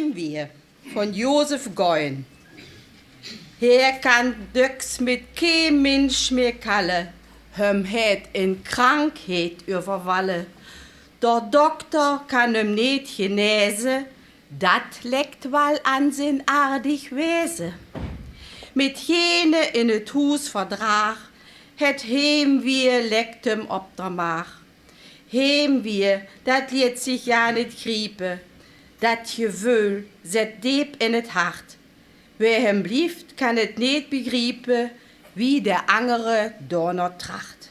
Heimweh von Josef Geun. Hier kann Döx mit kein Mensch mehr kalle, het in Krankheit überwalle. Der Doktor kann nicht genese, dat leckt wal an sin aardig Wese. Mit jene in het Hus verdrag, het Heimweh lecktem ob der Mach. Heimweh, dat liet sich ja nicht griepe, dat Gewöhl set diep in het hart. Wer hem blieft, kann het niet begriepen, wie der andere donner tracht.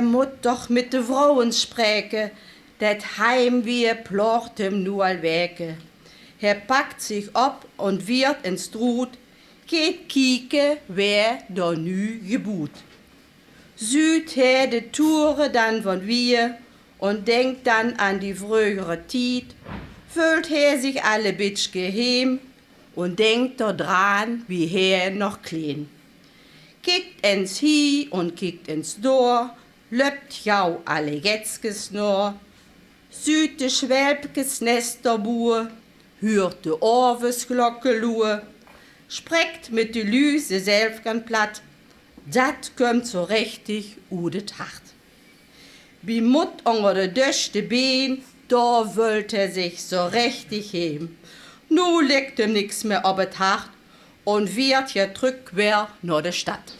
Moet doch mit de Vrouwen spreken, dat Heimweh plocht hem nu al weke. Packt sich op und wird ins Strut, geht kieke, wer da nu geboet. Süd de Toure dann von wir und denkt dann an die frühere Tiet, fühlt sich alle bitsch geheim und denkt da dran, wie noch klein. Kickt ins Hi und kickt ins Dor, löppt jau alle Jetzkes nur, süd de Schwelpkes Nesterbuhr, hört de Orves Glocke lue, spreckt mit de Lüse selfgan platt, dat kömmt so richtig ude Tacht. Wie Mutt unger de döchte Bein, da wöllt sich so richtig heim. Nu liegt nix mehr ob et Hart und wird ja drückquer nur de Stadt.